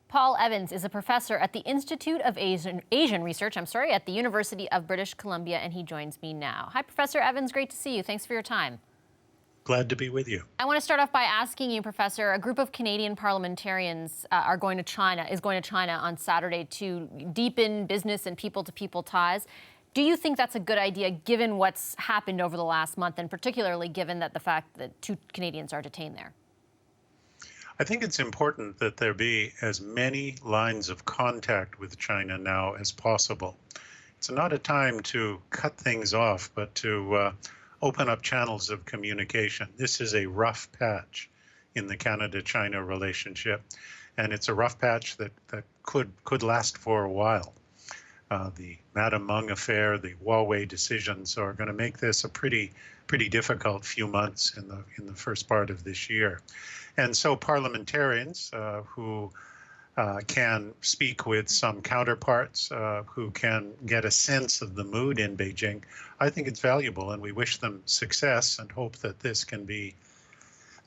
Paul Evans is a professor at the Institute of Asian Research, at the University of British Columbia, and he joins me now. Hi, Professor Evans. Great to see you. Thanks for your time. Glad to be with you. I want to start off by asking you, Professor, a group of Canadian parliamentarians is going to China on Saturday to deepen business and people-to-people ties. Do you think that's a good idea, given what's happened over the last month, and particularly given that the fact that 2 Canadians are detained there? I think it's important that there be as many lines of contact with China now as possible. It's not a time to cut things off, but to open up channels of communication. This is a rough patch in the Canada-China relationship, and it's a rough patch that could last for a while. The Madam Meng affair, the Huawei decisions are going to make this a pretty difficult few months in the first part of this year. And so parliamentarians who can speak with some counterparts, who can get a sense of the mood in Beijing, I think it's valuable, and we wish them success and hope that they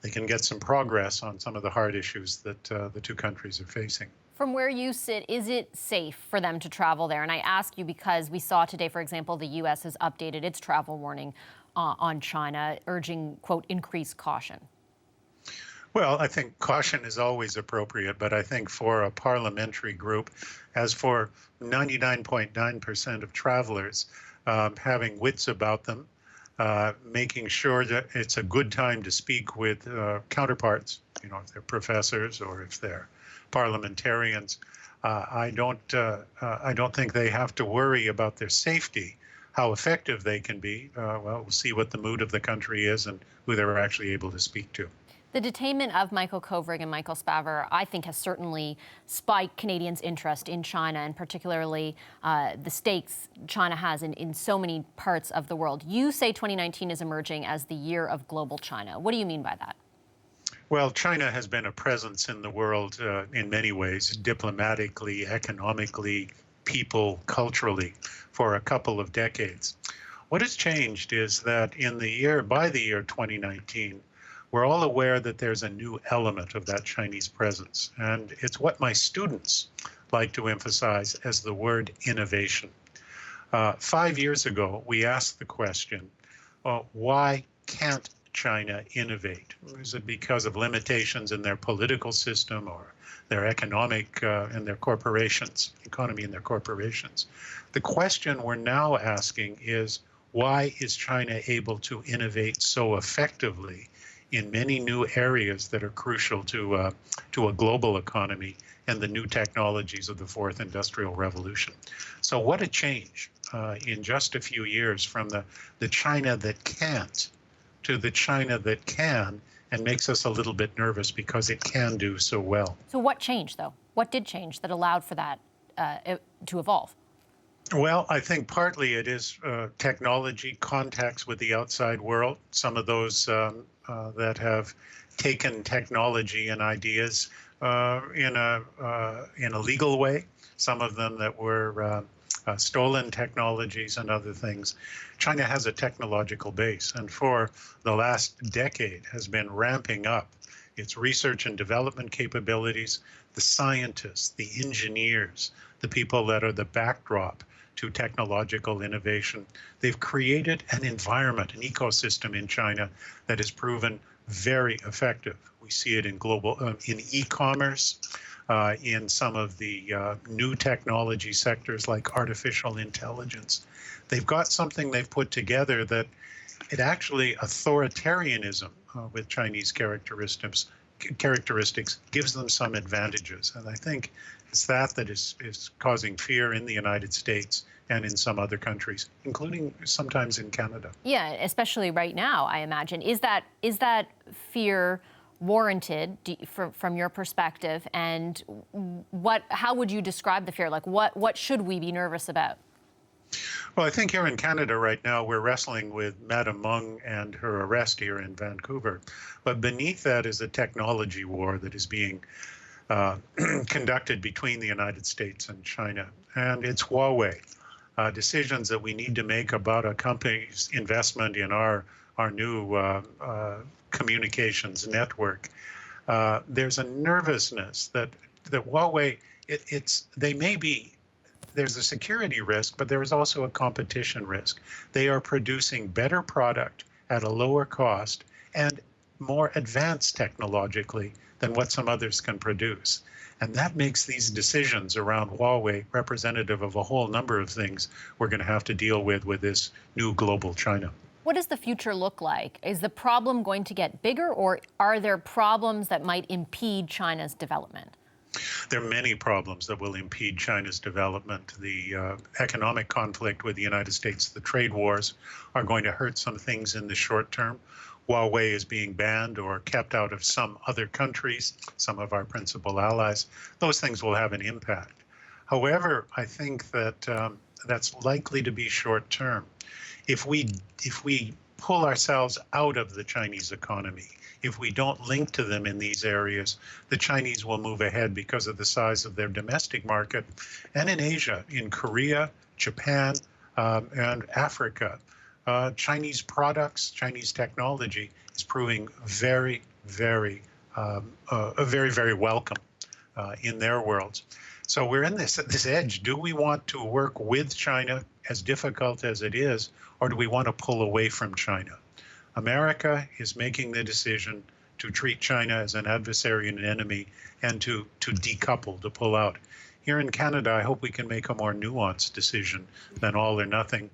can get some progress on some of the hard issues that the 2 countries are facing. From where you sit, is it safe for them to travel there? And I ask you because we saw today, for example, the U.S. has updated its travel warning on China, urging, quote, increased caution. Well, I think caution is always appropriate, but I think for a parliamentary group, as for 99.9% of travelers, having wits about them, making sure that it's a good time to speak with counterparts, if they're professors or if they're parliamentarians. I don't think they have to worry about their safety. How effective they can be, well, we'll see what the mood of the country is and who they're actually able to speak to. The detainment of Michael Kovrig and Michael Spavor, I think, has certainly spiked Canadians' interest in China, and particularly the stakes China has in so many parts of the world. You say 2019 is emerging as the year of global China. What do you mean by that? Well, China has been a presence in the world in many ways, diplomatically, economically, culturally, for a couple of decades. What has changed is that by the year 2019, we're all aware that there's a new element of that Chinese presence, and it's what my students like to emphasize as the word innovation. 5 years ago, we asked the question, why can't China innovate? Is it because of limitations in their political system or their economic and their corporations, economy and their corporations? The question we're now asking is, why is China able to innovate so effectively in many new areas that are crucial to a global economy and the new technologies of the 4th Industrial Revolution? So what a change in just a few years from the China that can't to the China that can, and makes us a little bit nervous because it can do so well. So what changed, though? What did change that allowed for that to evolve? Well, I think partly it is technology, contacts with the outside world. Some of those that have taken technology and ideas in a legal way. Some of them that were stolen technologies and other things. China has a technological base, and for the last decade has been ramping up its research and development capabilities, the scientists, the engineers, the people that are the backdrop to technological innovation. They've created an environment, an ecosystem in China that has proven very effective. We see it in in e-commerce, in some of the new technology sectors like artificial intelligence. They've got something they've put together that it actually authoritarianism with Chinese characteristics gives them some advantages. And I think it's that is causing fear in the United States and in some other countries, including sometimes in Canada. Yeah, especially right now, I imagine. Is that fear warranted from your perspective? And how would you describe the fear? Like, what should we be nervous about? Well, I think here in Canada right now, we're wrestling with Madam Meng and her arrest here in Vancouver. But beneath that is a technology war that is being conducted between the United States and China. And it's Huawei. Decisions that we need to make about a company's investment in our new communications network. There's a nervousness that Huawei, they may be, there's a security risk, but there is also a competition risk. They are producing better product at a lower cost and more advanced technologically than what some others can produce. And that makes these decisions around Huawei representative of a whole number of things we're going to have to deal with this new global China. What does the future look like? Is the problem going to get bigger, or are there problems that might impede China's development? There are many problems that will impede China's development. The economic conflict with the United States, the trade wars, are going to hurt some things in the short term. Huawei is being banned or kept out of some other countries, some of our principal allies. Those things will have an impact. However, I think that that's likely to be short term. If we pull ourselves out of the Chinese economy, if we don't link to them in these areas, the Chinese will move ahead because of the size of their domestic market, and in Asia, in Korea, Japan, and Africa. Chinese products, Chinese technology is proving very, very welcome in their worlds. So we're in this edge. Do we want to work with China, as difficult as it is, or do we want to pull away from China? America is making the decision to treat China as an adversary and an enemy, and to decouple, to pull out. Here in Canada, I hope we can make a more nuanced decision than all or nothing.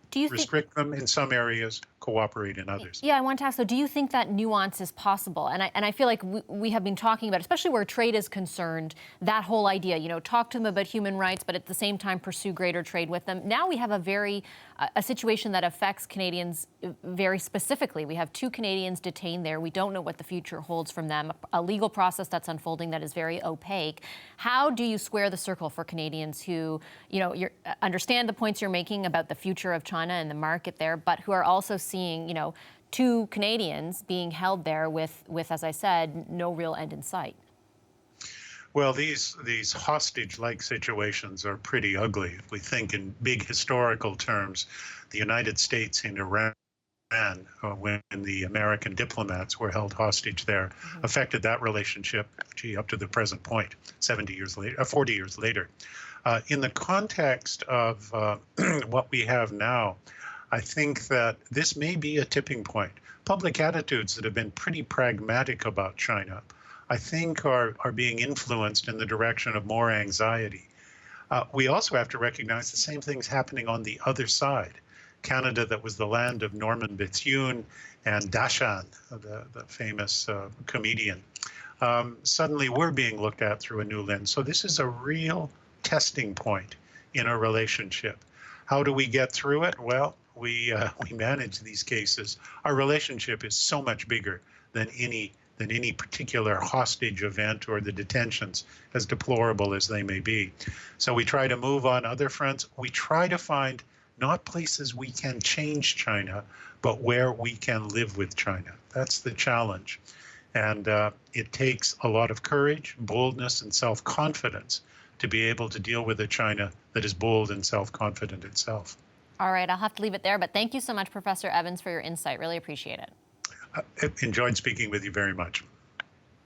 Do you restrict them in some areas, cooperate in others? Yeah, I want to ask, so do you think that nuance is possible? And I feel like we have been talking about, especially where trade is concerned, that whole idea, you know, talk to them about human rights, but at the same time pursue greater trade with them. Now we have a situation that affects Canadians very specifically. We have 2 Canadians detained there. We don't know what the future holds from them, a legal process that's unfolding that is very opaque. How do you square the circle for Canadians who, you know, understand the points you're making about the future of China and the market there, but who are also seeing, you know, 2 Canadians being held there with, as I said, no real end in sight? Well, these hostage-like situations are pretty ugly. If we think in big historical terms, the United States in Iran, when the American diplomats were held hostage there, affected that relationship, up to the present point, 40 years later. In the context of what we have now, I think that this may be a tipping point. Public attitudes that have been pretty pragmatic about China, I think, are being influenced in the direction of more anxiety. We also have to recognize the same thing's happening on the other side. Canada, that was the land of Norman Bethune and Dashan, the famous comedian. Suddenly we're being looked at through a new lens. So this is a real testing point in a relationship. How do we get through it? Well, we manage these cases. Our relationship is so much bigger than any particular hostage event or the detentions, as deplorable as they may be. So we try to move on other fronts. We try to find not places we can change China, but where we can live with China. That's the challenge. And it takes a lot of courage, boldness, and self-confidence to be able to deal with a China that is bold and self-confident itself. All right, I'll have to leave it there, but thank you so much, Professor Evans, for your insight. Really appreciate it. Enjoyed speaking with you very much.